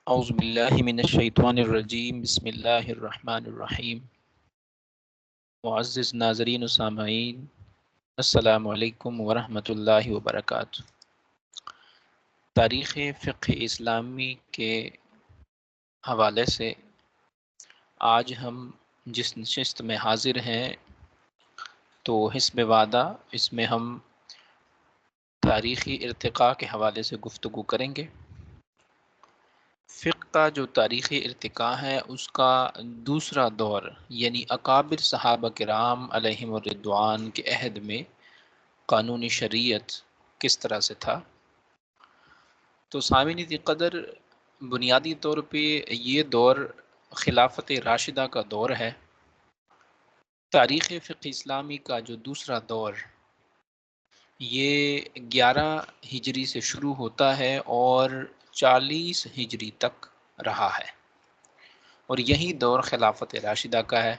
اعوذ باللہ من الشیطان الرجیم بسم اللہ الرحمن الرحیم معزز ناظرین و سامعین، السلام علیکم ورحمۃ اللہ وبرکاتہ۔ تاریخ فقہ اسلامی کے حوالے سے آج ہم جس نشست میں حاضر ہیں تو حسب وعدہ اس میں ہم تاریخی ارتقاء کے حوالے سے گفتگو کریں گے۔ فقہ کا جو تاریخی ارتقاء ہے اس کا دوسرا دور یعنی اکابر صحابہ کرام علیہم الرضوان کے عہد میں قانونی شریعت کس طرح سے تھا، تو سامعین قدر بنیادی طور پہ یہ دور خلافت راشدہ کا دور ہے۔ تاریخ فقہ اسلامی کا جو دوسرا دور یہ 11 ہجری سے شروع ہوتا ہے اور 40 ہجری تک رہا ہے، اور یہی دور خلافت راشدہ کا ہے،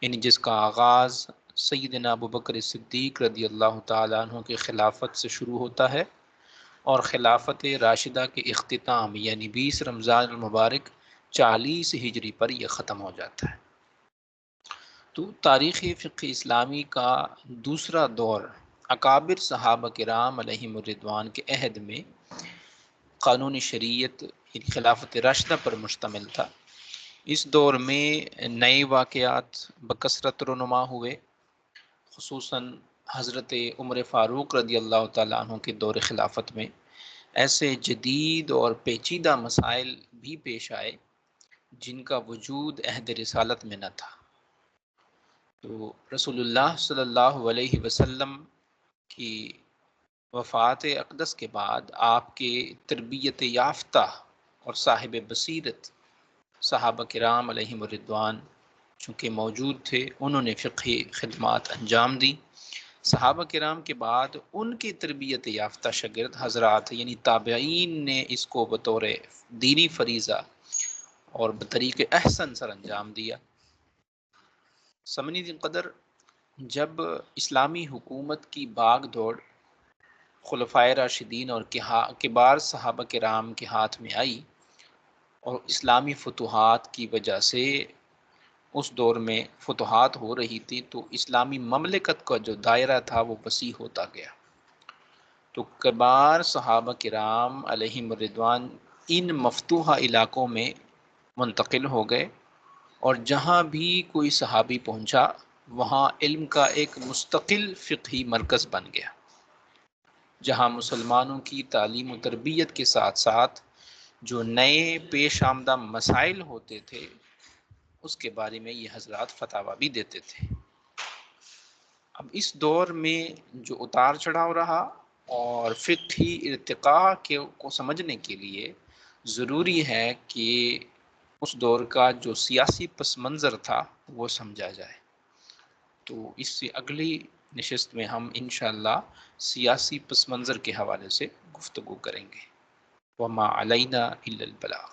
یعنی جس کا آغاز سیدنا ابوبکر صدیق رضی اللہ تعالیٰ عنہ کے خلافت سے شروع ہوتا ہے اور خلافت راشدہ کے اختتام یعنی 20 رمضان المبارک 40 ہجری پر یہ ختم ہو جاتا ہے۔ تو تاریخ فقہ اسلامی کا دوسرا دور اکابر صحابہ کرام علیہم الرضوان کے عہد میں قانونی شریعت یعنی خلافت راشدہ پر مشتمل تھا۔ اس دور میں نئے واقعات بکثرت رونما ہوئے، خصوصاً حضرت عمر فاروق رضی اللہ تعالیٰ عنہ کے دور خلافت میں ایسے جدید اور پیچیدہ مسائل بھی پیش آئے جن کا وجود عہد رسالت میں نہ تھا۔ تو رسول اللہ صلی اللہ علیہ وسلم کی وفات اقدس کے بعد آپ کے تربیت یافتہ اور صاحب بصیرت صحابہ کرام علیہم الرضوان چونکہ موجود تھے، انہوں نے فقہی خدمات انجام دی۔ صحابہ کرام کے بعد ان کی تربیت یافتہ شاگرد حضرات یعنی تابعین نے اس کو بطور دینی فریضہ اور بطریق احسن سر انجام دیا۔ سامعین قدر، جب اسلامی حکومت کی باغ دوڑ خلفائے راشدین اور کبار صحابہ کرام کے ہاتھ میں آئی اور اسلامی فتوحات کی وجہ سے اس دور میں فتوحات ہو رہی تھی، تو اسلامی مملکت کا جو دائرہ تھا وہ وسیع ہوتا گیا۔ تو کبار صحابہ کرام علیہم الرضوان ان مفتوحہ علاقوں میں منتقل ہو گئے، اور جہاں بھی کوئی صحابی پہنچا وہاں علم کا ایک مستقل فقہی مرکز بن گیا، جہاں مسلمانوں کی تعلیم و تربیت کے ساتھ ساتھ جو نئے پیش آمدہ مسائل ہوتے تھے اس کے بارے میں یہ حضرات فتاوی بھی دیتے تھے۔ اب اس دور میں جو اتار چڑھاؤ رہا اور فقہی ارتقاء کو سمجھنے کے لیے ضروری ہے کہ اس دور کا جو سیاسی پس منظر تھا وہ سمجھا جائے۔ تو اس سے اگلی نشست میں ہم انشاءاللہ سیاسی پس منظر کے حوالے سے گفتگو کریں گے۔ وما علینا الا البلاغ۔